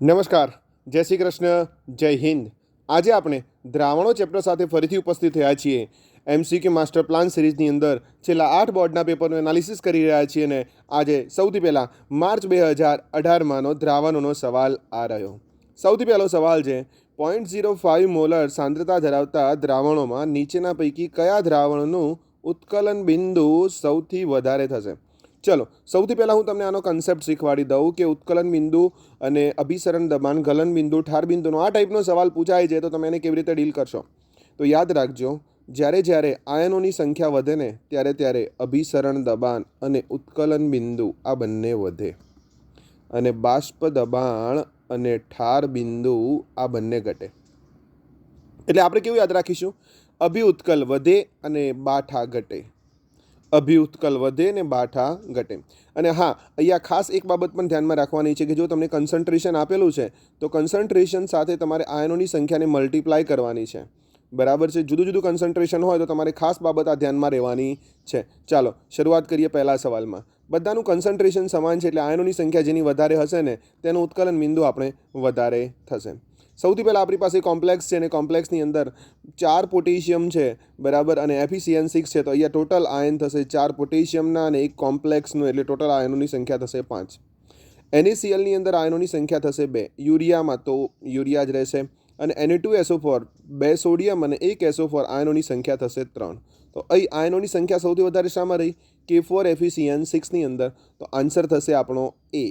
નમસ્કાર, જય શ્રી કૃષ્ણ, જય હિન્દ. આજે આપણે દ્રાવણો ચેપ્ટર સાથે ફરીથી ઉપસ્થિત થયા છીએ. એમસીક્યુ માસ્ટર પ્લાન સિરીઝની અંદર છેલ્લા 8 બોર્ડના પેપરનું એનાલિસિસ કરી રહ્યા છીએ અને આજે સૌથી પહેલાં માર્ચ 2018માંનો દ્રાવણોનો સવાલ આ રહ્યો. સૌથી પહેલો સવાલ છે 0.05 મોલર સાંદ્રતા ધરાવતા દ્રાવણોમાં નીચેના પૈકી કયા દ્રાવણનું ઉત્કલન બિંદુ સૌથી વધારે થશે. ચલો, સૌથી પહેલાં હું તમને આનો કન્સેપ્ટ શીખવાડી દઉં કે ઉત્કલન બિંદુ અને અભિસરણ દબાણ, ગલન બિંદુ, ઠાર બિંદુનો આ ટાઈપનો સવાલ પૂછાય છે તો તમે એને કેવી રીતે ડીલ કરશો. તો યાદ રાખજો, જ્યારે જ્યારે આયનોની સંખ્યા વધે ને ત્યારે ત્યારે અભિસરણ દબાણ અને ઉત્કલન બિંદુ આ બંને વધે અને બાષ્પ દબાણ અને ઠાર બિંદુ આ બંને ઘટે. એટલે આપણે કેવું યાદ રાખીશું? અભિઉત્કલ વધે અને બાઠા ઘટે. અભિઉત્કલ વધે ને બાઠા ઘટે. અને હા, અહીંયા ખાસ એક બાબત પણ ધ્યાનમાં રાખવાની છે કે જો તમને કન્સન્ટ્રેશન આપેલું છે તો કન્સન્ટ્રેશન સાથે તમારે આયનોની સંખ્યાને મલ્ટીપ્લાય કરવાની છે. બરાબર છે? જુદું જુદું કન્સન્ટ્રેશન હોય તો તમારે ખાસ બાબત આ ધ્યાનમાં રહેવાની છે. ચાલો શરૂઆત કરીએ પહેલા સવાલમાં. બધાનું કન્સન્ટ્રેશન સમાન છે એટલે આયનોની સંખ્યા જેની વધારે હશે ને તેનું ઉત્કલન બિંદુ આપણે વધારે થશે. સૌથી પહેલાં આપણી પાસે કોમ્પ્લેક્સ છે અને કોમ્પ્લેક્સની અંદર 4 પોટેશિયમ છે, બરાબર, અને FeCN6 છે. તો અહીંયા ટોટલ આયન થશે 4 પોટેશિયમના અને 1 કોમ્પ્લેક્સનું, એટલે ટોટલ આયનોની સંખ્યા થશે 5. NaClની અંદર આયનોની સંખ્યા થશે 2. યુરિયામાં તો યુરિયા જ રહેશે. અને Na2SO4 2 સોડિયમ અને 1 SO4 આયનોની સંખ્યા થશે 3. તો અહીં આયનોની સંખ્યા સૌથી વધારે શામાં રહી? K4 FeCN6ની અંદર. તો આન્સર થશે આપણો A.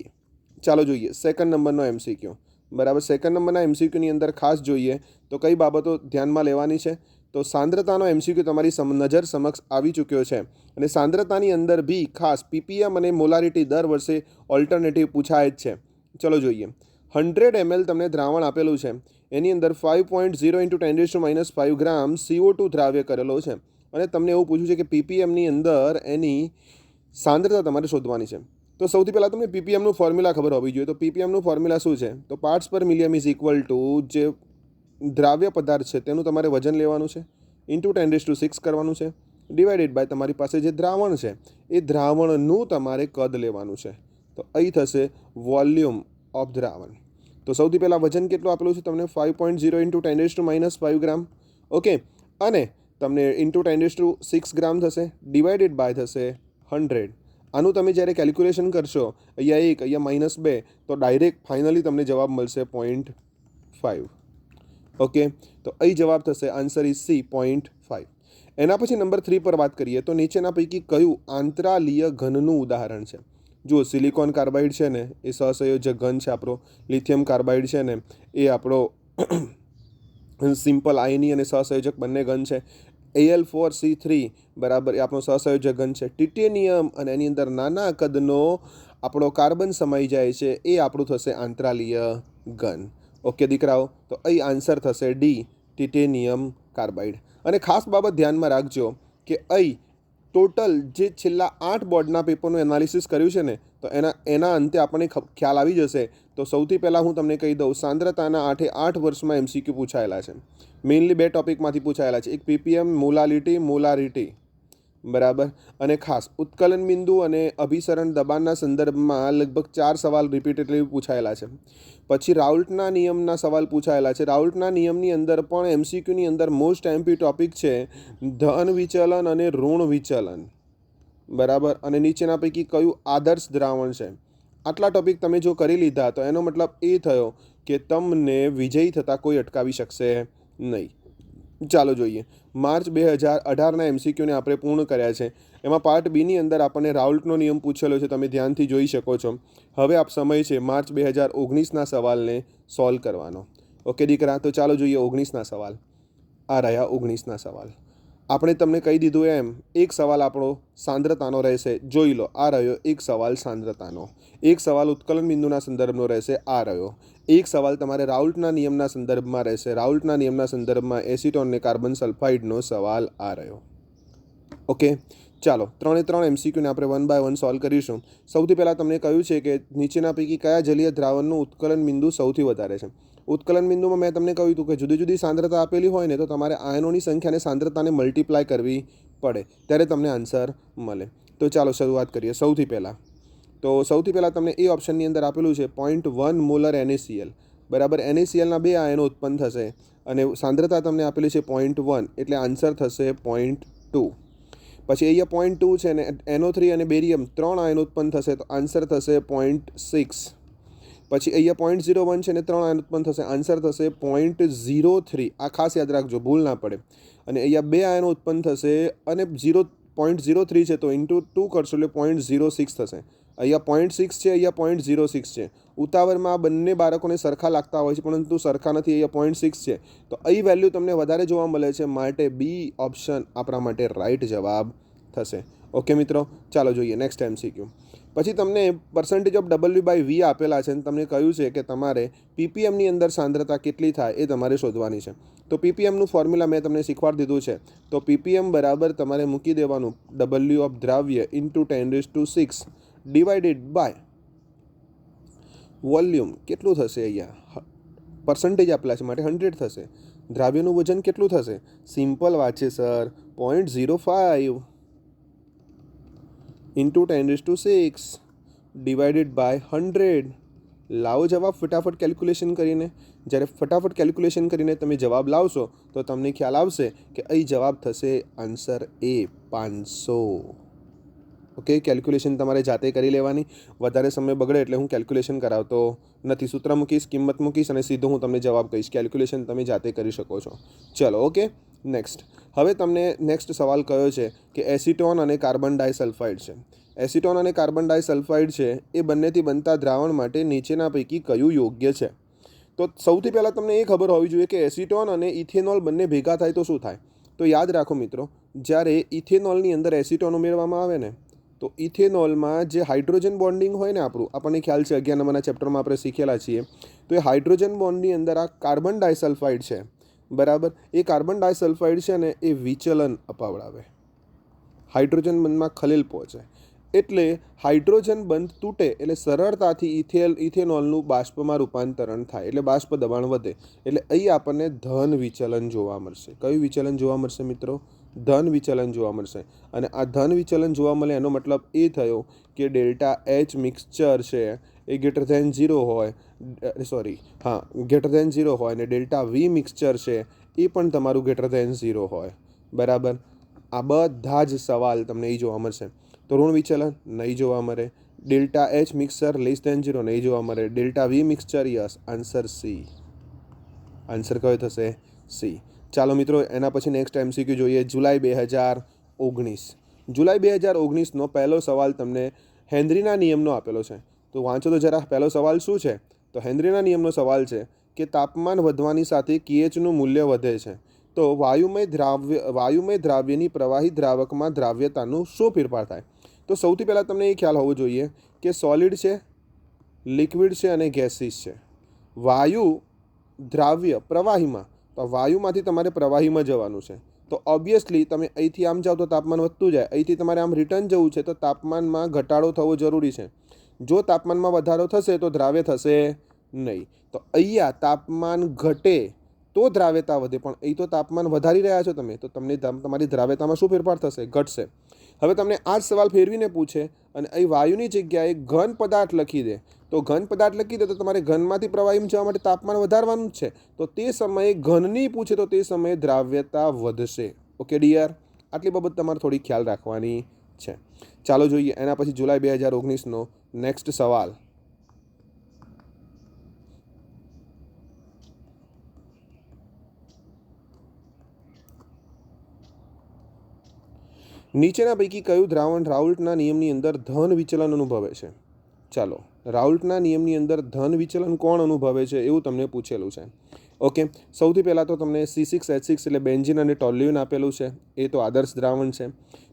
ચાલો જોઈએ સેકન્ડ નંબરનો MCQ. બરાબર, સેકન્ડ નંબરના MCQની અંદર ખાસ જોઈએ તો કઈ બાબતો ધ્યાનમાં લેવાની છે. તો સાંદ્રતાનો MCQ તમારી નજર સમક્ષ આવી ચૂક્યો છે અને સાંદ્રતાની અંદર બી ખાસ PPM અને મોલારિટી દર વર્ષે ઓલ્ટરનેટિવ પૂછાય જ છે. ચલો જોઈએ. 100 ml તમને દ્રાવણ આપેલું છે, એની અંદર 5.0 × 10⁻⁵ ગ્રામ CO2 દ્રાવ્ય કરેલો છે અને તમને એવું પૂછ્યું છે કે PPMની અંદર એની સાંદ્રતા તમારે શોધવાની છે. તો સૌથી પહેલાં તમને PPMનું ફોર્મ્યુલા ખબર હોવી જોઈએ. તો PPMનું ફોર્મ્યુલા શું છે? તો પાર્ટ્સ પર મિલિયમ ઇઝ ઇક્વલ ટુ જે દ્રાવ્ય પદાર્થ છે તેનું તમારે વજન લેવાનું છે, ઇન્ટુ 10⁶ કરવાનું છે, ડિવાઇડેડ બાય તમારી પાસે જે દ્રાવણ છે એ દ્રાવણનું તમારે કદ લેવાનું છે. તો અહીં થશે વોલ્યુમ ઓફ દ્રાવણ. તો સૌથી પહેલાં વજન કેટલું આપેલું છે તમને? 5.0 × 10⁻⁵ ગ્રામ. ઓકે, અને તમને ઇન્ટુ 10⁶ ગ્રામ થશે, ડિવાઇડેડ બાય થશે 100. આનું તમે જ્યારે કેલ્ક્યુલેશન કરશો, અહીંયા 1, અહીંયા -2, તો ડાયરેક્ટ ફાઇનલી તમને જવાબ મળશે 0.5. ઓકે, તો અહીં જવાબ થશે આન્સર ઇઝ C, 0.5. એના પછી નંબર 3 પર વાત કરીએ તો નીચેના પૈકી કયું આંતરાલીય ઘનનું ઉદાહરણ છે? જુઓ, સિલિકોન કાર્બાઇડ છે ને એ સહસંયોજક ઘન છે આપણો. લિથિયમ કાર્બાઇડ છે ને એ આપણો સિમ્પલ આયની અને સહસંયોજક બંને ઘન છે. Al4C3 બરાબર એ આપણો સહસંયોજક ઘન છે. ટિટેનિયમ અને એની અંદર નાના કદનો આપણો કાર્બન સમાઈ જાય છે એ આપણું થશે આંતરાલીય ઘન. ઓકે દીકરાઓ, તો અહીં આન્સર થશે ડી, ટિટેનિયમ કાર્બાઇડ. અને ખાસ બાબત ધ્યાનમાં રાખજો કે અહીં ટોટલ જે છેલ્લા 8 બોર્ડના પેપરનું એનાલિસિસ કર્યું છે ને તો એના અંતે આપણને ખ્યાલ આવી જશે. તો સૌથી પહેલાં હું તમને કહી દઉં, સાંદ્રતાના 8 વર્ષમાં MCQ પૂછાયેલા છે. મેઇનલી 2 ટોપિકમાંથી પૂછાયેલા છે, એક PPM મોલારિટી, બરાબર, અને ખાસ ઉત્કલન બિંદુ અને અભિસરણ દબાણના સંદર્ભમાં લગભગ 4 સવાલ રિપીટેડલી પૂછાયેલા છે. પછી રાઉલ્ટના નિયમના સવાલ પૂછાયેલા છે. રાઉલ્ટના નિયમની અંદર પણ MCQની અંદર મોસ્ટ MP ટોપિક છે ધન વિચલન અને ઋણ વિચલન, બરાબર, અને નીચેના પૈકી કયું આદર્શ દ્રાવણ છે. આટલા ટોપિક તમે જો કરી લીધા તો એનો મતલબ એ થયો કે તમને વિજયી થતાં કોઈ અટકાવી શકશે નહીં. ચાલો જોઈએ. માર્ચ 2018ના MCQને આપણે પૂર્ણ કર્યા છે. એમાં પાર્ટ બીની અંદર આપણને રાઉલ્ટનો નિયમ પૂછેલો છે, તમે ધ્યાનથી જોઈ શકો છો. હવે આપ સમય છે માર્ચ 2019ના સવાલને સોલ્વ કરવાનો. ઓકે દીકરા, તો ચાલો જોઈએ 19ના સવાલ. આ રહ્યા 19ના સવાલ. આપણે તમને કહી દીધું એમ એક સવાલ આપણો સાંદ્રતાનો રહેશે. જોઈ લો, આ રહ્યો એક સવાલ સાંદ્રતાનો. એક સવાલ ઉત્કલન બિંદુના સંદર્ભનો રહેશે, આ રહ્યો. એક સવાલ તમારે રાઉલ્ટના નિયમના સંદર્ભમાં રહેશે. રાઉલ્ટના નિયમના સંદર્ભમાં એસિટોન અને કાર્બન સલ્ફાઇડનો સવાલ આ રહ્યો. ઓકે, ચાલો 3 MCQને આપણે 1 બાય 1 સોલ્વ કરીશું. સૌથી પહેલાં તમને કહ્યું છે કે નીચેના પૈકી કયા જલીય દ્રાવણનું ઉત્કલન બિંદુ સૌથી વધારે છે. ઉત્કલન બિંદુમાં મેં તમને કહ્યું હતું કે જુદી જુદી સાંદ્રતા આપેલી હોય ને તો તમારે આયનોની સંખ્યાને સાંદ્રતાને મલ્ટીપ્લાય કરવી પડે ત્યારે તમને આન્સર મળે. તો ચાલો શરૂઆત કરીએ. સૌથી પહેલાં તો સૌથી પહેલાં તમને એ ઓપ્શનની અંદર આપેલું છે 0.1 મોલર NaCl, બરાબર. NaClના 2 આયનો ઉત્પન્ન થશે અને સાંદ્રતા તમને આપેલી છે 0.1, એટલે આન્સર થશે 0.2. પછી અહીંયા 0.2 છે ને NO3 અને બેરિયમ 3 આયન ઉત્પન્ન થશે, તો આન્સર થશે 0.6. પછી અહીંયા 0.01 છે ને 3 આયન ઉત્પન્ન થશે, આન્સર થશે 0.03. આ ખાસ યાદ રાખજો, ભૂલ ના પડે. અને અહીંયા 2 આયનો ઉત્પન્ન થશે અને 0.03 છે, તો ઇન્ટુ 2 કરશો એટલે 0.06 થશે. અહીંયા 0.6 છે, અહીંયા 0.06 છે. ઉતાવળમાં આ બંને બાળકોને સરખા લાગતા હોય છે, પરંતુ સરખા નથી. અહીંયા 0.6 છે, તો અહીં વેલ્યુ તમને વધારે જોવા મળે છે, માટે બી ઓપ્શન આપણા માટે રાઈટ જવાબ થશે. ઓકે મિત્રો, ચાલો જોઈએ નેક્સ્ટ MCQ. પછી તમને પર્સન્ટેજ ઓફ W/V આપેલા છે અને તમને કહ્યું છે કે તમારે PPMની અંદર સાંદ્રતા કેટલી થાય એ તમારે શોધવાની છે. તો PPMનું ફોર્મ્યુલા મેં તમને શીખવાડી દીધું છે. તો PPM બરાબર તમારે મૂકી દેવાનું W ઓફ દ્રાવ્ય ઇન્ટુ 10⁶ ડિવાઇડેડ બાય વોલ્યુમ. કેટલું થશે? અહીંયા પર્સન્ટેજ આપેલા છે માટે 100 થશે. દ્રાવ્યનું વજન કેટલું થશે? સિમ્પલ વાત છે સર, 0.05 ઇન્ટુ 10⁶ ડિવાઇડેડ બાય 100. લાવો જવાબ ફટાફટ કેલ્ક્યુલેશન કરીને. જ્યારે ફટાફટ કેલ્ક્યુલેશન કરીને તમે જવાબ લાવશો તો તમને ખ્યાલ આવશે કે અહીં જવાબ થશે આન્સર એ 500. ઓકે, કેલ્ક્યુલેશન તમારે જાતે કરી લેવાની. વધારે સમય બગડે એટલે હું કેલ્ક્યુલેશન કરાવતો નથી. સૂત્ર મૂકીશ, કિંમત મૂકીશ અને સીધો હું તમને જવાબ કહીશ. કેલ્ક્યુલેશન તમે જાતે કરી શકો છો. ચલો, ઓકે નેક્સ્ટ. હવે તમને નેક્સ્ટ સવાલ કયો છે કે એસિટોન અને કાર્બન ડાયસલ્ફાઇડ છે. એસિટોન અને કાર્બન ડાયસલ્ફાઇડ છે એ બંનેથી બનતા દ્રાવણ માટે નીચેના પૈકી કયું યોગ્ય છે? તો સૌથી પહેલાં તમને એ ખબર હોવી જોઈએ કે એસિટોન અને ઇથેનોલ બંને ભેગા થાય તો શું થાય. તો યાદ રાખો મિત્રો, જ્યારે ઇથેનોલની અંદર એસિટોન ઉમેરવામાં આવે ને, તો ઇથેનોલમાં જે હાઇડ્રોજન બોન્ડિંગ હોય ને આપણને ખ્યાલ છે 11 નંબરના ચેપ્ટરમાં આપણે શીખેલા છીએ. તો એ હાઇડ્રોજન બોન્ડની અંદર આ કાર્બન ડાયસલ્ફાઇડ છે, બરાબર. એ કાર્બન ડાયસલ્ફાઇડ છે ને એ વિચલન અપાવડાવે, હાઇડ્રોજન બંધમાં ખલેલ પહોંચે. એટલે હાઇડ્રોજન બંધ તૂટે એટલે સરળતાથી ઇથેનોલનું બાષ્પમાં રૂપાંતરણ થાય, એટલે બાષ્પ દબાણ વધે. એટલે અહીં આપણને ધન વિચલન જોવા મળશે. કયું વિચલન જોવા મળશે મિત્રો? ધન વિચલન જોવા મળશે. અને આ ધન વિચલન જોવા મળે એનો મતલબ એ થયો કે ΔH મિક્સચર છે એ >0 હોય, >0 હોય, અને ΔV મિક્સચર છે એ પણ તમારું >0 હોય, બરાબર. આ બધા જ સવાલ તમને અહીં જોવા મળશે. તો ઋણ વિચલન નહીં જોવા મળે, ΔH મિક્સચર <0 નહીં જોવા મળે, ΔV mixture yes, answer C. Answer કયો થશે? સી. ચાલો મિત્રો, એના પછી નેક્સ્ટ MCQ જોઈએ. જુલાઈ 2019. જુલાઈ 2019નો પહેલો સવાલ તમને હેનરીના નિયમનો આપેલો છે. તો વાંચો તો જરા. પહેલો સવાલ શું છે? તો હેનરીના નિયમનો સવાલ છે કે તાપમાન વધવાની સાથે KHનું મૂલ્ય વધે છે, તો વાયુમય દ્રાવ્યની પ્રવાહી દ્રાવકમાં દ્રાવ્યતાનું શું ફેરફાર થાય? તો સૌથી પહેલાં તમને એ ખ્યાલ હોવો જોઈએ કે સોલિડ છે, લિક્વિડ છે અને ગેસીસ છે. વાયુ દ્રાવ્ય પ્રવાહીમાં, તો વાયુમાંથી તમારે પ્રવાહીમાં જવાનું છે. તો ઓબ્વિયસલી તમે અહીંથી આમ જાઓ તો તાપમાન વધતું જાય, અહીંથી તમારે આમ રિટર્ન જવું છે તો તાપમાનમાં ઘટાડો થવો જરૂરી છે. જો તાપમાનમાં વધારો થશે તો દ્રાવ્ય થશે નહીં. તો અહીંયા તાપમાન ઘટે તો દ્રાવ્યતા વધે, પણ અહીં તો તાપમાન વધારી રહ્યા છો તમે, તો તમને તમારી દ્રાવ્યતામાં શું ફેરફાર થશે? ઘટશે. હવે તમને આ જ સવાલ ફેરવીને પૂછે અને અહીં વાયુની જગ્યાએ ઘન પદાર્થ લખી દે, તો ઘન પદાર્થ લખી દે તો તમારે ઘનમાંથી પ્રવાહીમાં જવા માટે તાપમાન વધારવાનું જ છે. તો તે સમયે ઘનની પૂછે તો તે સમયે દ્રાવ્યતા વધશે. ઓકે ડિયર, આટલી બાબત તમારે થોડી ખ્યાલ રાખવાની છે. ચાલો જોઈએ એના પછી જુલાઈ 2019નો નેક્સ્ટ સવાલ. નીચેના પૈકી કયું દ્રાવણ રાઉલ્ટના નિયમની અંદર ધન વિચલન અનુભવે છે? ચાલો, રાઉલ્ટના નિયમની અંદર ધન વિચલન કોણ અનુભવે છે એવું તમને પૂછેલું છે. ઓકે, સૌથી પહેલાં તો તમને C6H6 એટલે બેન્ઝીન અને ટોલ્યુઇન આપેલું છે, એ તો આદર્શ દ્રાવણ છે.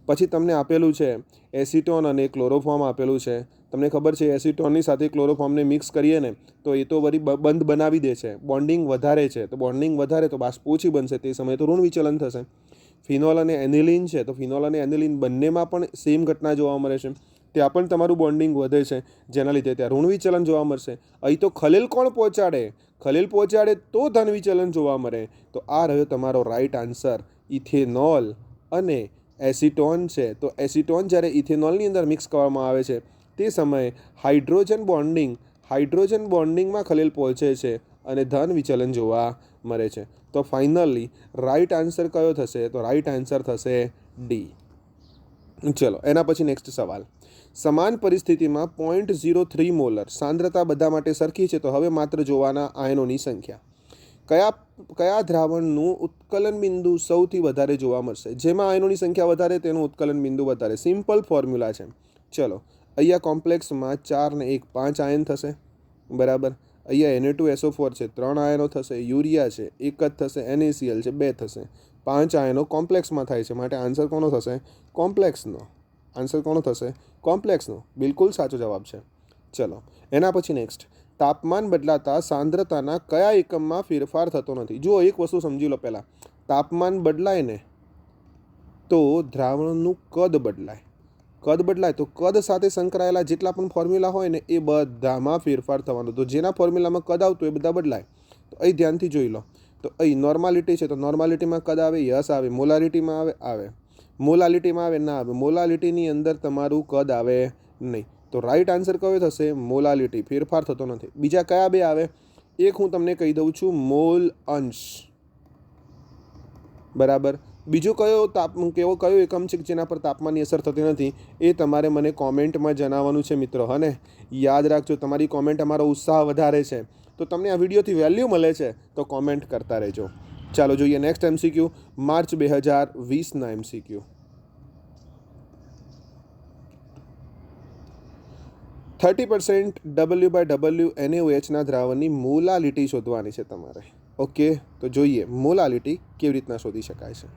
પછી તમને આપેલું છે એસિટોન અને ક્લોરોફોર્મ આપેલું છે. તમને ખબર છે એસિટોનની સાથે ક્લોરોફોર્મને મિક્સ કરીએ ને તો એ તો વળી બંધ બનાવી દે છે, બોન્ડિંગ વધારે છે. તો બોન્ડિંગ વધારે તો બાષ્પ ઓછી બનશે, તે સમયે તો ઋણ વિચલન થશે. ફિનોલ અને એનિલિન છે, તો ફિનોલ અને એનિલિન બંનેમાં પણ સેમ ઘટના જોવા મળે છે. ત્યાં પણ તમારું બોન્ડિંગ વધે છે, જેના લીધે ત્યાં ઋણ વિચલન જોવા મળશે. અહીં તો ખલેલ કોણ પહોંચાડે? ખલેલ પહોંચાડે તો ધન વિચલન જોવા મળે. તો આ રહ્યો તમારો રાઈટ આન્સર, ઇથેનોલ અને એસિટોન છે. તો એસિટોન જ્યારે ઇથેનોલની અંદર મિક્સ કરવામાં આવે છે તે સમયે હાઇડ્રોજન બોન્ડિંગમાં ખલેલ પહોંચે છે અને ધન વિચલન જોવા મળે છે. તો ફાઇનલી રાઈટ આન્સર કયો થશે? તો રાઈટ આન્સર થશે ડી. ચલો એના પછી નેક્સ્ટ સવાલ. સમાન પરિસ્થિતિમાં 0.03 મોલર સાંદ્રતા બધા માટે સરખી છે, તો હવે માત્ર જોવાના આયનોની સંખ્યા. કયા દ્રાવણનું ઉત્કલન બિંદુ સૌથી વધારે જોવા મળશે? જેમાં આયનોની સંખ્યા વધારે તેનું ઉત્કલન બિંદુ વધારે. સિમ્પલ ફોર્મ્યુલા છે. ચલો અહીંયા કોમ્પ્લેક્સમાં 4 ને 1 5 આયન થશે, બરાબર. અહીંયા Na2SO4 છે, 3 આયનો થશે. યુરિયા છે, 1 જ થશે. NaCl છે, 2 થશે. 5 આયનો કોમ્પ્લેક્સમાં થાય છે, માટે આન્સર કોનો થશે? કોમ્પ્લેક્સનો. આન્સર કોનો થશે? કોમ્પ્લેક્સનો. બિલકુલ સાચો જવાબ છે. ચલો એના પછી નેક્સ્ટ. તાપમાન બદલાતા સાંદ્રતાના કયા એકમમાં ફેરફાર થતો નથી? જુઓ એક વસ્તુ સમજી લો પહેલાં. તાપમાન બદલાય ને તો દ્રાવણનું કદ બદલાય. તો કદ સાથે સંકળાયેલા જેટલા પણ ફોર્મ્યુલા હોય ને એ બધામાં ફેરફાર થવાનો. તો જેના ફોર્મ્યુલામાં કદ આવતું એ બધા બદલાય. તો અહીં ધ્યાનથી જોઈ લો. તો અહીં નોર્માલિટી છે, તો નોર્માલિટીમાં કદ આવે, યસ આવે. મોલાલિટીમાં આવે, મોલાલિટીમાં આવે, ના આવે. મોલાલિટીની અંદર તમારું કદ આવે નહીં. તો રાઈટ આન્સર કયો થશે? મોલાલિટી. ફેરફાર થતો નથી. બીજા કયા બે આવે? એક હું તમને કહી દઉં છું, મોલ અંશ, બરાબર. બીજું કયો એકમ છે જેના પર તાપમાનની અસર થતી નથી? એ તમારે મને કોમેન્ટમાં જણાવવાનું છે મિત્રો. હને યાદ રાખજો, તમારી કોમેન્ટ અમારો ઉત્સાહ વધારે છે. તો તમને આ વિડીયોથી વેલ્યુ મળે છે તો કોમેન્ટ કરતા રહેજો. ચાલો જોઈએ નેક્સ્ટ MCQ, માર્ચ 2020ના MCQ. 30% W/W NaOHના દ્રાવણની મોલાલિટી શોધવાની છે તમારે. ઓકે, તો જોઈએ મોલાલિટી કેવી રીતના શોધી શકાય છે.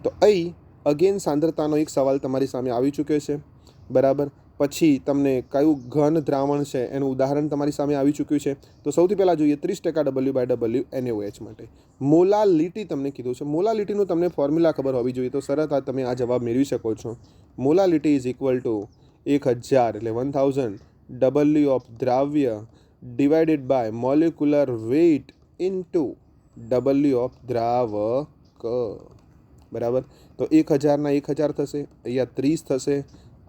તો અહીં અગેન સાંદ્રતાનો એક સવાલ તમારી સામે આવી ચૂક્યો છે, બરાબર. પછી તમને કયું ઘન દ્રાવણ છે એનું ઉદાહરણ તમારી સામે આવી ચૂક્યું છે. તો સૌથી પહેલાં જોઈએ 30% W/W NaOH માટે મોલાલિટી તમને કીધું છે. મોલાલિટીનું તમને ફોર્મ્યુલા ખબર હોવી જોઈએ, તો સરસ તમે આ જવાબ મેળવી શકો છો. મોલાલિટી ઇઝ ઇક્વલ ટુ 1000 એટલે 1000 W ઓફ દ્રાવ્ય divided by molecular weight into W of દ્રાવક, બરાબર. તો 1000ના 1000 થશે, અહીંયા 30 થશે,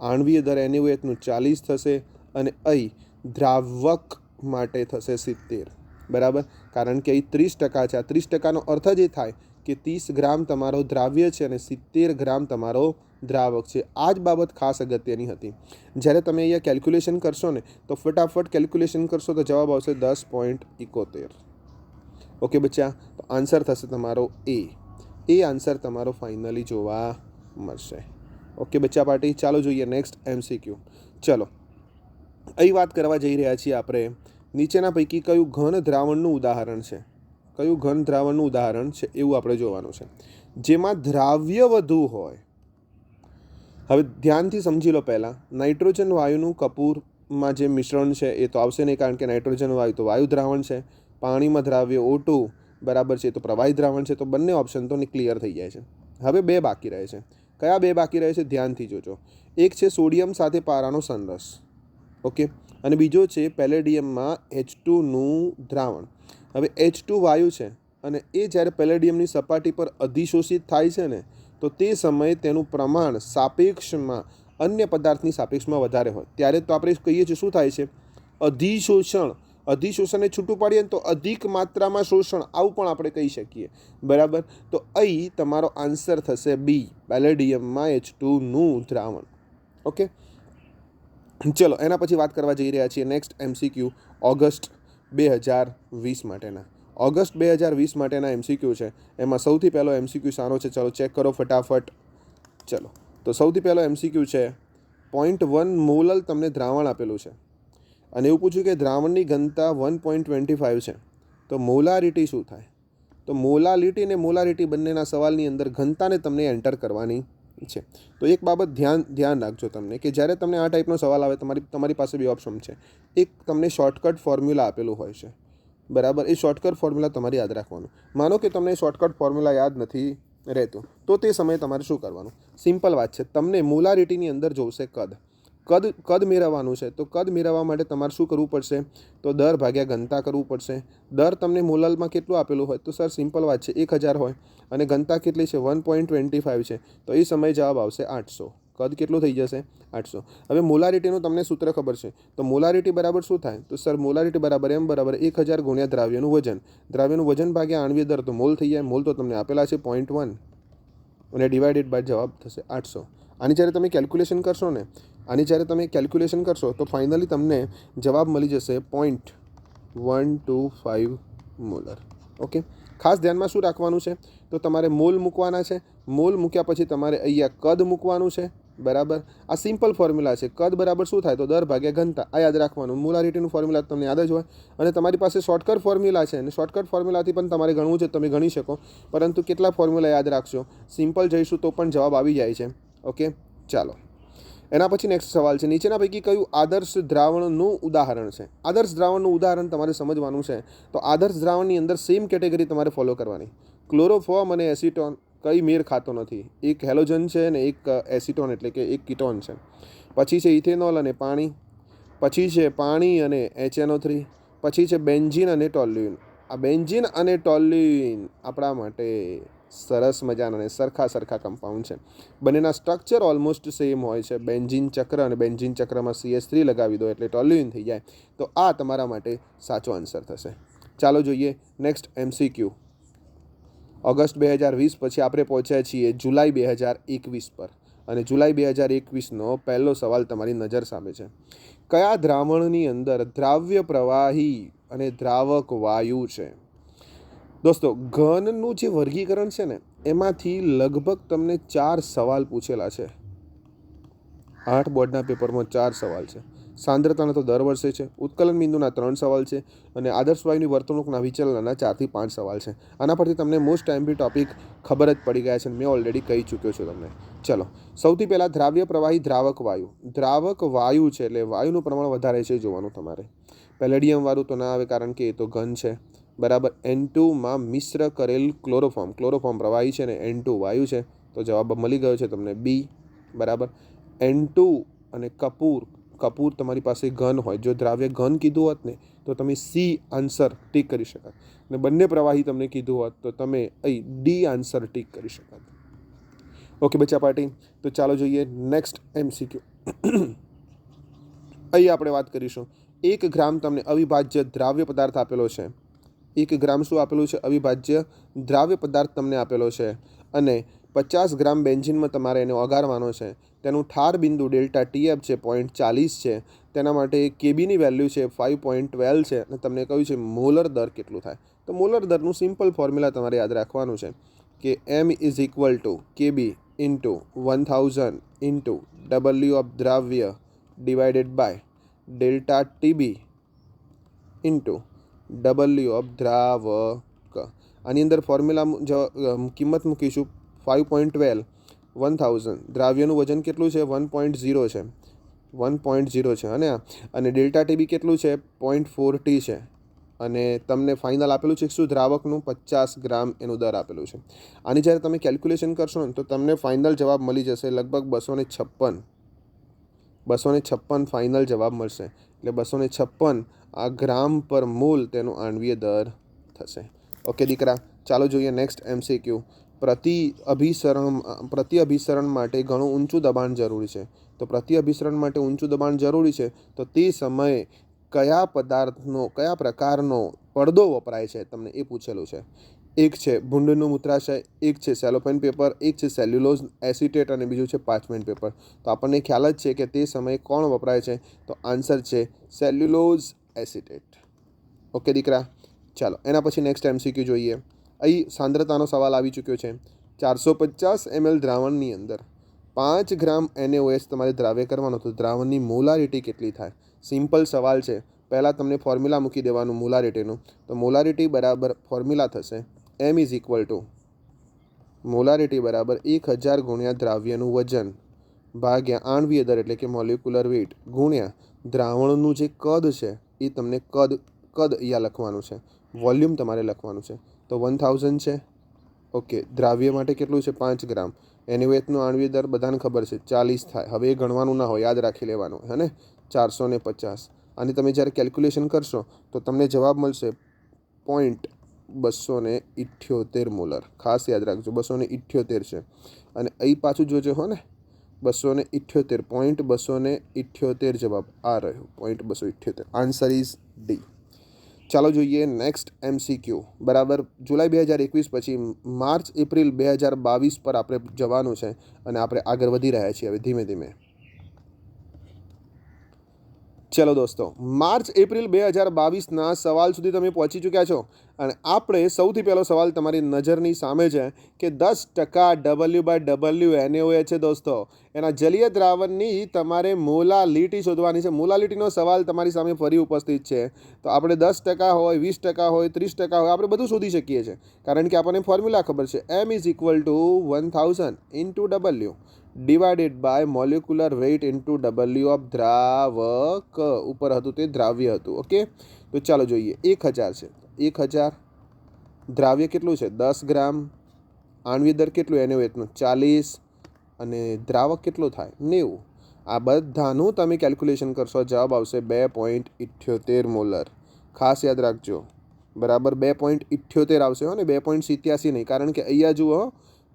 આણ્વીય દર NaOHનું 40 થશે અને અહીં દ્રાવક માટે થશે 70, બરાબર. કારણ કે અહીં 30% છે. આ 30%નો અર્થ જ એ થાય કે 30 ગ્રામ તમારો દ્રાવ્ય છે અને 70 ગ્રામ તમારો દ્રાવક છે. આ જ બાબત ખાસ અગત્યની હતી. જ્યારે તમે અહીંયા કેલ્ક્યુલેશન કરશો ને તો ફટાફટ કેલ્ક્યુલેશન કરશો તો જવાબ આવશે 10.71. ઓકે બચ્ચા, તો આન્સર થશે તમારો એ આન્સર તમારો ફાઇનલી જોવા મળશે. ઓકે બચ્ચા પાર્ટી, ચાલો જોઈએ નેક્સ્ટ MCQ. ચલો અહીં વાત કરવા જઈ રહ્યા છીએ આપણે, નીચેના પૈકી કયું ઘન દ્રાવણનું ઉદાહરણ છે? કયું ઘન દ્રાવણનું ઉદાહરણ છે એવું આપણે જોવાનું છે જેમાં દ્રાવ્ય વધુ હોય. હવે ધ્યાનથી સમજી લો. પહેલાં નાઇટ્રોજન વાયુનું કપૂરમાં જે મિશ્રણ છે એ તો આવશે નહીં, કારણ કે નાઇટ્રોજન વાયુ તો વાયુ દ્રાવણ છે. પાણીમાં દ્રાવ્ય O2 બરાબર છે, તો પ્રવાહી દ્રાવણ છે. તો બંને ઓપ્શન તો ક્લિયર થઈ જાય છે. હવે બે બાકી રહે છે. કયા બે બાકી રહે છે? ધ્યાનથી જોજો. એક છે સોડિયમ સાથે પારાનો સંરસ, ઓકે, અને બીજો છે પેલેડિયમમાં H2નું દ્રાવણ. હવે H2 વાયુ છે અને એ જ્યારે પેલેડિયમની સપાટી પર અધિશોષિત થાય છે ને તો તે સમયે તેનું પ્રમાણ સાપેક્ષમાં અન્ય પદાર્થની સાપેક્ષમાં વધારે હોય ત્યારે તો આપણે કહીએ છીએ શું થાય છે? અધિશોષણને છૂટું પાડીએ તો અધિક માત્રામાં શોષણ, આવું પણ આપણે કહી શકીએ, બરાબર. તો અહીં તમારો આન્સર થશે બી, પેલેડિયમમાં H2નું દ્રાવણ. ઓકે, ચલો એના પછી વાત કરવા જઈ રહ્યા છીએ નેક્સ્ટ MCQ, ઓગસ્ટ 2020 માટેના. ઓગસ્ટ 2020 માટેના MCQ છે. એમાં સૌથી પહેલો MCQ સારો છે, ચલો ચેક કરો ફટાફટ. ચલો તો સૌથી પહેલો MCQ છે 0.1 મોલલ તમને દ્રાવણ આપેલું છે અને એવું પૂછ્યું કે દ્રાવણની ઘનતા 1.25 છે, તો મોલારિટી શું થાય? તો મોલાલિટી ને મોલારિટી બંનેના સવાલની અંદર ઘનતાને તમને એન્ટર કરવાની છે. તો એક બાબત ધ્યાન રાખજો તમને કે જ્યારે તમને આ ટાઈપનો સવાલ આવે તમારી પાસે બે ઓપ્શન છે. એક તમને શોર્ટકટ ફોર્મ્યુલા આપેલું હોય છે, બરાબર. એ શોર્ટકટ ફોર્મ્યુલા તમારે યાદ રાખવાનું. માનો કે તમને શોર્ટકટ ફોર્મ્યુલા યાદ નથી રહેતું, તો તે સમયે તમારે શું કરવાનું? સિમ્પલ વાત છે. તમને મોલારિટીની અંદર જોશે કદ મેળવવાનું છે. તો કદ મેળવવા માટે તમારે શું કરવું પડશે? તો દર ભાગ્યા ઘનતા કરવું પડશે. દર તમને મોલલમાં કેટલું આપેલું હોય? તો સર સિમ્પલ વાત છે, 1000 હોય અને ઘનતા કેટલી છે? 1.25 છે. તો એ સમયે જવાબ આવશે 800. કદ કેટલું થઈ જશે 800. હવે મોલારિટીનું તમને સૂત્ર ખબર છે, તો મોલારિટી બરાબર શું થાય? તો સર મોલારિટી બરાબર એમ બરાબર 1000 ગુણ્યા દ્રાવ્યનું વજન ભાગ્યા આણ્વીય દર, તો મોલ થઈ જાય. મોલ તો તમને આપેલા છે 0.1 અને ડિવાઇડેડ બાય જવાબ થશે 800. આની જ્યારે તમે કેલ્ક્યુલેશન કરશો તો ફાઇનલી તમને જવાબ મળી જશે 0.125 મોલર. ઓકે, ખાસ ધ્યાનમાં શું રાખવાનું છે? તો તમારે મોલ મૂકવાના છે. મોલ મૂક્યા પછી તમારે અહીંયા કદ મૂકવાનું છે. બરાબર, આ સિમ્પલ ફોર્મ્યુલા છે. કદ બરાબર શું થાય? તો દર ભાગ્યા ઘનતા. આ યાદ રાખવાનું. મોલારિટીનું ફોર્મ્યુલા તમને યાદ જ હોય. અને તમારી પાસે શોર્ટકટ ફોર્મ્યુલા છે, અને શોર્ટકટ ફોર્મ્યુલાથી પણ તમારે ગણવું છે, તમે ગણી શકો. પરંતુ કેટલા ફોર્મ્યુલા યાદ રાખશો? સિમ્પલ જઈશું તો પણ જવાબ આવી જાય છે. ઓકે, ચાલો એના પછી નેક્સ્ટ સવાલ છે, નીચેના પૈકી કયું આદર્શ દ્રાવણનું ઉદાહરણ છે? આદર્શ દ્રાવણનું ઉદાહરણ તમારે સમજવાનું છે. તો આદર્શ દ્રાવણની અંદર સેમ કેટેગરી તમારે ફોલો કરવાની. ક્લોરોફોર્મ અને એસિટોન કઈ મેળ ખાતો નથી. એક હેલોજન છે અને એક એસિટોન એટલે કે એક કીટોન છે. પછી છે ઇથેનોલ અને પાણી, પછી છે પાણી અને HNO3, પછી છે બેન્ઝીન અને ટોલ્યુઇન. આ બેન્ઝીન અને ટોલ્યુઇન આપણા માટે સરસ મજાના અને સરખા કમ્પાઉન્ડ છે. બંનેના સ્ટ્રક્ચર ઓલમોસ્ટ સેમ હોય છે. બેન્ઝીન ચક્ર અને બેન્ઝીન ચક્રમાં CH3 લગાવી દો એટલે ટોલ્યુઇન થઈ જાય. તો આ તમારા માટે સાચો આન્સર થશે. ચાલો જોઈએ નેક્સ્ટ MCQ. ઓગસ્ટ 2020 પછી આપણે પહોંચ્યા છીએ જુલાઈ 2021 પર, અને જુલાઈ 2021નો પહેલો સવાલ તમારી નજર સામે છે. કયા દ્રાવણની અંદર દ્રાવ્ય પ્રવાહી અને દ્રાવક વાયુ છે? દોસ્તો, ઘનનું જે વર્ગીકરણ છે ને, એમાંથી લગભગ તમને 4 સવાલ પૂછેલા છે. 8 બોર્ડના પેપરમાં 4 સવાલ છે. સાંદ્રતાના તો દર વર્ષે છે. ઉત્કલન બિંદુના 3 સવાલ છે, અને આદર્શ વાયુની વર્તણૂકના વિચલનના 4 થી 5 સવાલ છે. આના પરથી તમને મોસ્ટ ટાઈમથી ટોપિક ખબર જ પડી ગયા છે, મેં ઓલરેડી કહી ચૂક્યો છું તમને. ચલો, સૌથી પહેલાં દ્રાવ્ય પ્રવાહી દ્રાવક વાયુ. દ્રાવક વાયુ છે એટલે વાયુનું પ્રમાણ વધારે છે જોવાનું તમારે. પેલેડિયમ વાળું તો ના આવે કારણ કે એ તો ઘન છે. બરાબર, N2માં મિશ્ર કરેલ ક્લોરોફોર્મ પ્રવાહી છે ને N2 વાયુ છે. તો જવાબ મળી ગયો છે તમને B. બરાબર, N2 અને કપૂર તમારી પાસે ઘન હોય. જો દ્રાવ્ય ઘન કીધું હોત ને તો તમે C આન્સર ટીક કરી શકાત, અને બંને પ્રવાહી તમને કીધું હોત તો તમે અહીં D આન્સર ટીક કરી શકાત. ઓકે બચ્ચા પાર્ટી, તો ચાલો જોઈએ નેક્સ્ટ MCQ. અહીં આપણે વાત કરીશું. 1 ગ્રામ તમને અવિભાજ્ય દ્રાવ્ય પદાર્થ આપેલો છે. 1 ગ્રામ શું આપેલું છે? અવિભાજ્ય દ્રાવ્ય પદાર્થ તમને આપેલો છે, અને 50 ગ્રામ બેન્ઝીનમાં તમારે એને ઓગાળવાનો છે. તેનું ઠાર બિંદુ ડેલ્ટા TF છે 0.40 છે. તેના માટે કેબીની વેલ્યુ છે 5.12 છે, અને તમને કહ્યું છે મોલર દર કેટલું થાય. તો મોલર દરનું સિમ્પલ ફોર્મ્યુલા તમારે યાદ રાખવાનું છે કે M = KB × 1000 × W ઓફ દ્રાવ્ય divided by delta TB × W of દ્રાવક. આની અંદર ફોર્મ્યુલા કિંમત મૂકીશું 5.12 1000. દ્રાવ્યનું વજન કેટલું છે? 1.0 છે. 1.0 છે અને ડેલ્ટા TB કેટલું છે? 0.40 છે. અને તમને ફાઇનલ આપેલું છે શું? દ્રાવકનું 50 ગ્રામ એનું દર આપેલું છે. આની જ્યારે તમે કેલ્ક્યુલેશન કરશો ને તો તમને ફાઇનલ જવાબ મળી જશે લગભગ 256 ફાઇનલ જવાબ મળશે. એટલે 256 આ ગ્રામ પર મોલ તેનો આણ્વીય દર થશે. ઓકે દીકરા, ચાલો જોઈએ નેક્સ્ટ MCQ. પ્રતિ અભિસરણ માટે ઘણું ઊંચું દબાણ જરૂરી છે. તો પ્રતિ અભિસરણ માટે ઊંચું દબાણ જરૂરી છે, તો તે સમયે કયા પ્રકારનો પડદો વપરાય છે તમને એ પૂછેલું છે. એક છે ભૂંડનું મૂત્રાશય, એક છે સેલોફેન પેપર, એક છે સેલ્યુલોઝ એસિટેટ અને બીજું છે પાર્ચમેન્ટ પેપર. તો આપણને ખ્યાલ જ છે કે તે સમયે કોણ વપરાય છે? તો આન્સર છે સેલ્યુલોઝ એસિટેટ. ઓકે દીકરા, ચાલો એના પછી નેક્સ્ટ MCQ જોઈએ. અહીં સાંદ્રતાનો સવાલ આવી ચૂક્યો છે. 450 ml દ્રાવણની અંદર 5 ગ્રામ NaOH તમારે દ્રાવ્ય કરવાનો, તો દ્રાવણની મોલારિટી કેટલી થાય? સિમ્પલ સવાલ છે. પહેલાં તમને ફોર્મ્યુલા મૂકી દેવાનું મોલારિટીનું. તો મોલારિટી બરાબર ફોર્મ્યુલા થશે M = મોલારિટી બરાબર 1000 ગુણ્યા દ્રાવ્યનું વજન ભાગ્યા આણ્વીય દર એટલે કે મોલિક્યુલર વેઇટ ગુણ્યા દ્રાવણનું જે કદ છે એ તમને કદ અહીંયા લખવાનું છે. વોલ્યુમ તમારે લખવાનું છે. તો 1000 છે. ઓકે, દ્રાવ્ય માટે કેટલું છે? 5 ગ્રામ. NaOHનો આણ્વીય દર બધાને ખબર છે 40 થાય. હવે એ ગણવાનું ના હોય, યાદ રાખી લેવાનું હે ને. 450. અને તમે જ્યારે કેલ્ક્યુલેશન કરશો તો તમને જવાબ મળશે 278 મોલર. ખાસ યાદ રાખજો 278 છે. અને અહીં પાછું જોજો હો ને, 278.278 જવાબ આ રહ્યો 0.278. Answer is D. ચાલો જોઈએ નેક્સ્ટ MCQ. બરાબર, જુલાઈ 2021 પછી માર્ચ એપ્રિલ 2022 પર આપણે જવાનું છે અને આપણે આગળ વધી રહ્યા છીએ હવે ધીમે ધીમે. ચલો દોસ્તો, માર્ચ એપ્રિલ 2022ના સવાલ સુધી તમે પહોંચી ચૂક્યા છો અને આપણે સૌથી પહેલો સવાલ તમારી નજરની સામે છે કે 10% W/W NaOH છે દોસ્તો. એના જલીય દ્રાવણની તમારે મોલાલિટી શોધવાની છે. મોલાલિટીનો સવાલ તમારી સામે ફરી ઉપસ્થિત છે. તો આપણે 10% હોય, 20% હોય, 30% હોય, આપણે બધું શોધી શકીએ છીએ કારણ કે આપણને ફોર્મ્યુલા ખબર છે. M = 1000 × W divided by molecular weight into W of દ્રાવક. ઉપર હતું તે દ્રાવ્ય હતું. ઓકે, તો ચાલો જોઈએ. 1000 છે, 1000 દ્રાવ્ય કેટલું છે 10 ગ્રામ, આણ્વિક દર કેટલું NaOHનું 40 અને દ્રાવક કેટલો થાય 90. આ બધાનું તમે કેલ્ક્યુલેશન કરશો, જવાબ આવશે 2.78 મોલર. ખાસ યાદ રાખજો, બરાબર 2.78 આવશે હો ને, 2.87 નહીં, કારણ કે અહીંયા જુઓ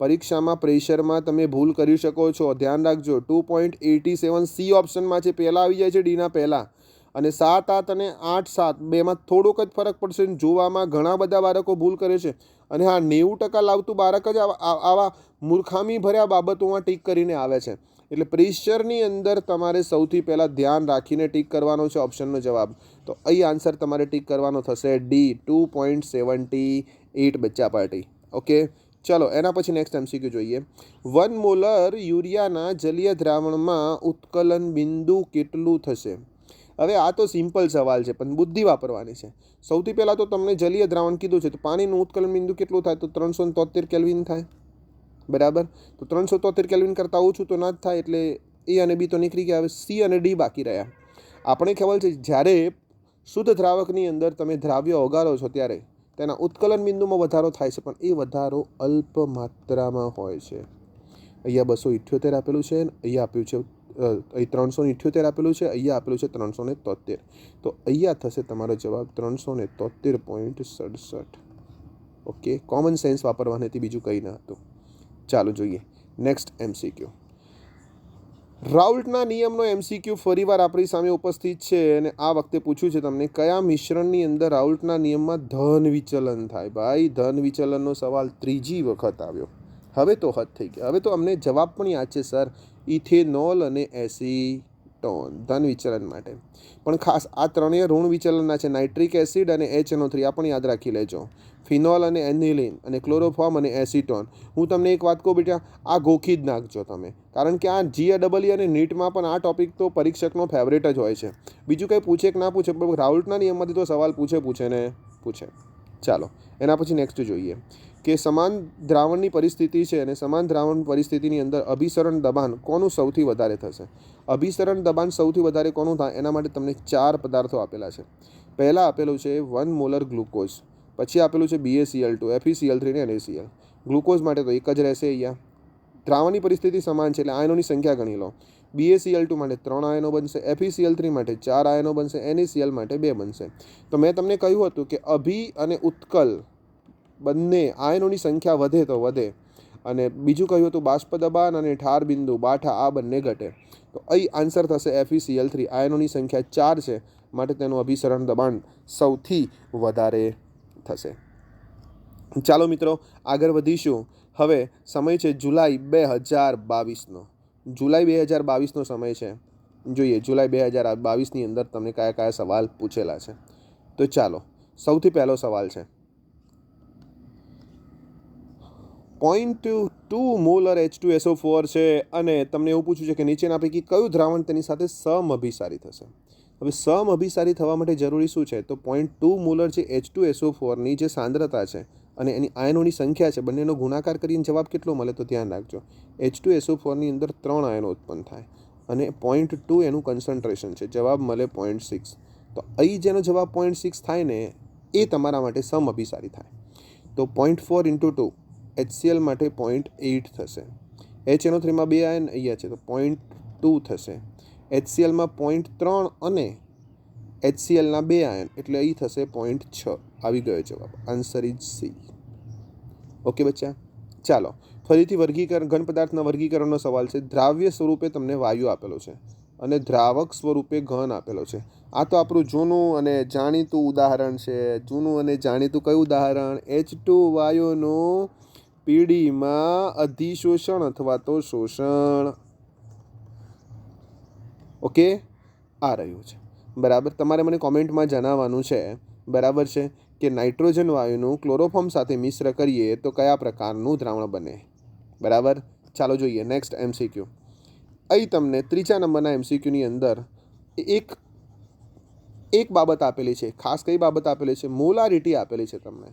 પરીક્ષામાં પ્રેશરમાં તમે ભૂલ કરી શકો છો. ધ્યાન રાખજો, 2.87 સી ઓપ્શનમાં છે, પહેલાં આવી જાય છે ડીના પહેલાં. અને 7-8 અને 8-7 બેમાં થોડોક જ ફરક પડશે. જોવામાં ઘણા બધા બાળકો ભૂલ કરે છે અને હા 90% લાવતું બાળક જ આવા મૂર્ખામી ભર્યા બાબતોમાં ટીક કરીને આવે છે. એટલે પ્રેશરની અંદર તમારે સૌથી પહેલાં ધ્યાન રાખીને ટીક કરવાનો છે ઓપ્શનનો જવાબ. તો અહીં આન્સર તમારે ટીક કરવાનો થશે ડી, 2.78 બચ્ચા પાર્ટી. ઓકે, ચલો એના પછી નેક્સ્ટ MCQ જોઈએ. 1 મોલર યુરિયાના જલીય દ્રાવણમાં ઉત્કલન બિંદુ કેટલું થશે? હવે આ તો સિમ્પલ સવાલ છે પણ બુદ્ધિ વાપરવાની છે. સૌથી પહેલાં તો તમને જલીય દ્રાવણ કીધું છે, તો પાણીનું ઉત્કલન બિંદુ કેટલું થાય? તો 373 કેલ્વિન થાય. બરાબર, તો 373 કેલ્વિન કરતાં ઓછું તો ના જ થાય, એટલે એ અને બી તો નીકળી ગયા. હવે સી અને ડી બાકી રહ્યા. આપણે ખબર છે જ્યારે શુદ્ધ દ્રાવકની અંદર તમે દ્રાવ્ય ઓગાળો છો ત્યારે તેના ઉત્કલન બિંદુમાં વધારો થાય છે, પણ એ વધારો અલ્પ માત્રામાં હોય છે. અહીંયા 278 આપેલું છે, અહીંયા આપ્યું છે અહીં 378 આપેલું છે, અહીંયા આપેલું છે 373. તો અહીંયા થશે તમારો જવાબ 373.67. ઓકે, કોમન સેન્સ વાપરવાની હતી, બીજું કંઈ ના હતું. ચાલો જોઈએ નેક્સ્ટ MCQ. રાઉલ્ટના નિયમનો MCQ ફરીવાર આપણી સામે ઉપસ્થિત છે અને આ વખતે પૂછ્યું છે તમને, કયા મિશ્રણની અંદર રાઉલ્ટના નિયમમાં ધન વિચલન થાય? ભાઈ ધન વિચલનનો સવાલ ત્રીજી વખત આવ્યો. હવે તો હદ થઈ ગયા. હવે તો અમને જવાબ પણ યાદ છે સર, ઇથેનોલ અને એસિટોન ધન વિચલન માટે. પણ ખાસ આ ત્રણેય ઋણ વિચલનના છે, નાઇટ્રિક એસિડ અને HNO3. આ પણ યાદ રાખી લેજો. ફિનોલ અને એનિલિન અને ક્લોરોફોર્મ અને એસિટોન. હું તમને એક વાત કહું બેટા, આ ગોખી જ નાખજો તમે, કારણ કે આ GEE અને નીટમાં પણ આ ટોપિક તો પરીક્ષકનો ફેવરેટ જ હોય છે. બીજું કંઈ પૂછે કે ના પૂછે, રાઉલ્ટના નિયમમાંથી તો સવાલ પૂછે. ચાલો એના પછી નેક્સ્ટ જોઈએ કે સમાન દ્રાવણની પરિસ્થિતિ છે અને સમાન દ્રાવણ પરિસ્થિતિની અંદર અભિસરણ દબાણ કોનું સૌથી વધારે થશે? અભિસરણ દબાણ સૌથી વધારે કોનું થાય? એના માટે તમને 4 પદાર્થો આપેલા છે. પહેલાં આપેલું છે 1 મોલર ગ્લુકોઝ, પછી આપેલું છે BaCl2, FeCl3 અને NaCl. ગ્લુકોઝ માટે તો એક જ રહેશે. અહીંયા દ્રાવણની પરિસ્થિતિ સમાન છે એટલે આયનોની સંખ્યા ગણી લો. BaCl2 માટે 3 આયનો બનશે, FeCl3 માટે 4 આયનો બનશે, NaCl માટે 2 બનશે. તો મેં તમને કહ્યું હતું કે અભિ અને ઉત્કલ બંને આયનોની સંખ્યા વધે તો વધે, અને બીજું કહ્યું હતું બાષ્પ દબાણ અને ઠાર બિંદુ બાઠા આ બંને ઘટે. તો અહીં આન્સર થશે FeCl3. આયનોની સંખ્યા 4 છે માટે તેનું અભિસરણ દબાણ સૌથી વધારે થશે. ચાલો મિત્રો આગળ વધીશું. હવે સમય છે જુલાઈ 2022નો. જુલાઈ 2022નો સમય છે. જોઈએ જુલાઈ 2022ની અંદર તમને કયા કયા સવાલ પૂછેલા છે. તો ચાલો, સૌથી પહેલો સવાલ છે 0.2 મોલર H2SO4 છે અને તમને એવું પૂછ્યું છે કે નીચેના પૈકી કયું દ્રાવણ તેની સાથે સમઅભિસારી થશે? હવે સમઅભિસારી થવા માટે જરૂરી શું છે? તો 0.2 મોલર જે H2SO4ની જે સાંદ્રતા છે અને એની આયનોની સંખ્યા છે, બંનેનો ગુણાકાર કરીને જવાબ કેટલો મળે? તો ધ્યાન રાખજો, H2SO4ની અંદર 3 આયનો ઉત્પન્ન થાય અને 0.2 એનું કન્સન્ટ્રેશન છે, જવાબ મળે 0.6. તો અહીં જેનો જવાબ 0.6 થાય ને એ તમારા માટે સમઅભિસારી થાય. તો 0.4 × 2 HCl માટે 0.8 થશે. HNO3માં 2 આયન અહીંયા છે તો 0.2 થશે. HClમાં 0.3 અને HClના 2 આયન એટલે અહીં થશે 0.6. આવી ગયો જવાબ, આન્સર ઇઝ સી. ઓકે બચ્ચા, ચાલો ફરીથી ઘન પદાર્થના વર્ગીકરણનો સવાલ છે. દ્રાવ્ય સ્વરૂપે તમને વાયુ આપેલો છે અને દ્રાવક સ્વરૂપે ઘન આપેલો છે. આ તો આપણું જૂનું અને જાણીતું ઉદાહરણ છે. જૂનું અને જાણીતું કયું ઉદાહરણ? H2 વાયુનું પીડીમાં અધિશોષણ અથવા તો શોષણ. ઓકે, આ રહ્યું છે. બરાબર, તમારે મને કોમેન્ટમાં જણાવવાનું છે, બરાબર છે, કે નાઇટ્રોજન વાયુનું ક્લોરોફોર્મ સાથે મિશ્ર કરીએ તો કયા પ્રકારનું દ્રાવણ બને. બરાબર, ચાલો જોઈએ નેક્સ્ટ MCQ. અહીં તમને ત્રીજા નંબરના MCQની અંદર એક બાબત આપેલી છે. ખાસ કઈ બાબત આપેલી છે? મોલારિટી આપેલી છે તમને,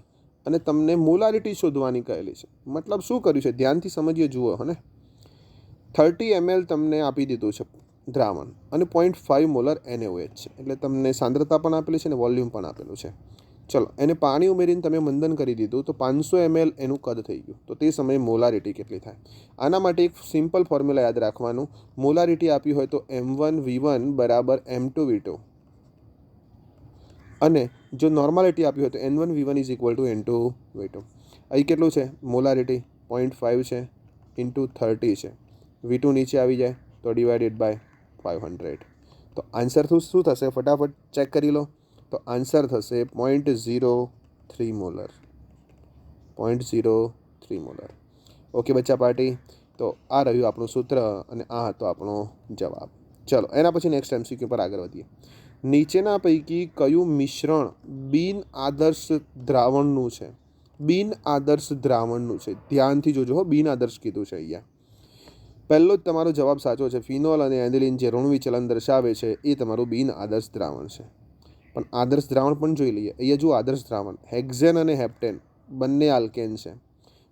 અને તમને મોલારિટી શોધવાની કહેલી છે. મતલબ શું કર્યું છે? ધ્યાનથી સમજીએ, જુઓ. હને 30 ml તમને આપી દીધું છે દ્રાવણ અને 0.5 મોલર NaOH છે. એટલે તમને સાંદ્રતા પણ આપેલી છે અને વોલ્યુમ પણ આપેલું છે. ચલો, એને પાણી ઉમેરીને તમે મંદન કરી દીધું તો 500 ml એનું કદ થઈ ગયું. તો તે સમયે મોલારિટી કેટલી થાય? આના માટે એક સિમ્પલ ફોર્મ્યુલા યાદ રાખવાનું. મોલારિટી આપી હોય તો M1V1 બરાબર M2V2, અને જો નોર્માલિટી આપી હોય તો N1V1 is equal to N2V2. અહીં કેટલું છે મોલારિટી? 0.5 છે ઇન્ટુ 30 છે. V2 નીચે આવી જાય તો ડિવાઇડેડ બાય 500. તો આન્સર શું થશે? ફટાફટ ચેક કરી લો. તો આન્સર થશે 0.03 મોલર. 0.03 મોલર. ઓકે બચ્ચા પાર્ટી, તો આ રહ્યું આપણું સૂત્ર અને આ હતો આપણો જવાબ. ચલો, એના પછી નેક્સ્ટ MCQ પર આગળ વધીએ. નીચેના પૈકી કયું મિશ્રણ બિન આદર્શ દ્રાવણનું છે? બિન આદર્શ દ્રાવણનું છે. ધ્યાનથી જોજો હો, બિન આદર્શ કીધું છે અહીંયા. પહેલો જ તમારો જવાબ સાચો છે. ફિનોલ અને એથિલિન જે ઋણ વિચલન દર્શાવે છે એ તમારું બિન આદર્શ દ્રાવણ છે. પણ આદર્શ દ્રાવણ પણ જોઈ લઈએ. અહીંયા જો આદર્શ દ્રાવણ હેક્ઝેન અને હેપ્ટેન બંને આલ્કેન છે.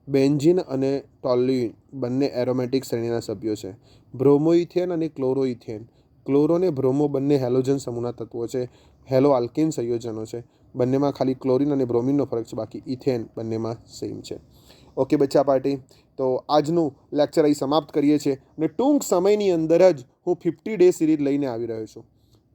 બેન્ઝીન અને ટોલ્યુઇન બંને એરોમેટિક શ્રેણીના સભ્યો છે. બ્રોમોઇથેન અને ક્લોરોઇથેન, ક્લોરો અને બ્રોમો બંને હેલોજન સમૂહના તત્વો છે. હેલો આલ્કેન સંયોજનો છે. બંનેમાં ખાલી ક્લોરિન અને બ્રોમિનનો ફરક છે, બાકી ઇથેન બંનેમાં સેમ છે. ઓકે બચ્ચા પાર્ટી, તો આજનું લેક્ચર અહીં સમાપ્ત કરીએ છીએ અને ટૂંક સમયની અંદર જ હું 50 ડે સિરીઝ લઈને આવી રહ્યો છું.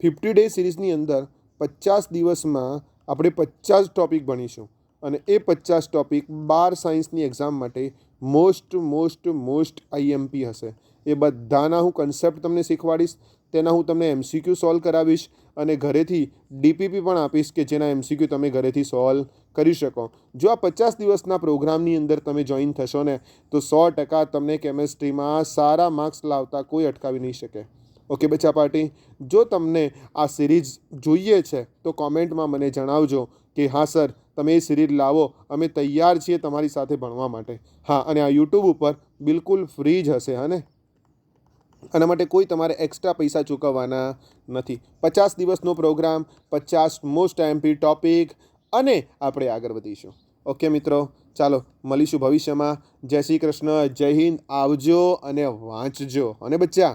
50 ડે સિરીઝની અંદર 50 દિવસમાં આપણે 50 ટોપિક ભણીશું અને એ 50 ટોપિક 12 સાયન્સની એક્ઝામ માટે મોસ્ટ IMP હશે. એ બધાના હું કન્સેપ્ટ તમને શીખવાડીશ, તેના હું તમને MCQ સોલ્વ કરાવીશ અને ઘરેથી DPP પણ આપીશ કે જેના MCQ તમે ઘરેથી સોલ્વ કરી શકો. જો આ 50 દિવસના પ્રોગ્રામની અંદર તમે જોઈન થશો ને તો 100% તમને કેમેસ્ટ્રીમાં સારા માર્ક્સ લાવતા કોઈ અટકાવી નહીં શકે. ઓકે બચ્ચા પાર્ટી, જો તમને આ સિરીઝ જોઈએ છે તો કોમેન્ટમાં મને જણાવજો કે હા સર તમે એ સિરીઝ લાવો, અમે તૈયાર છીએ તમારી સાથે ભણવા માટે. હા, અને આ યુટ્યુબ ઉપર બિલકુલ ફ્રી જ હશે. હા ને, આના માટે કોઈ તમારે એક્સ્ટ્રા પૈસા ચૂકવવાના નથી. 50 દિવસનો પ્રોગ્રામ, 50 મોસ્ટ IMP ટોપિક, અને આપણે આગળ વધીશું. ઓકે મિત્રો, ચાલો મળીશું ભવિષ્યમાં. જય શ્રી કૃષ્ણ, જય હિન્દ, આવજો અને વાંચજો. અને બચ્ચા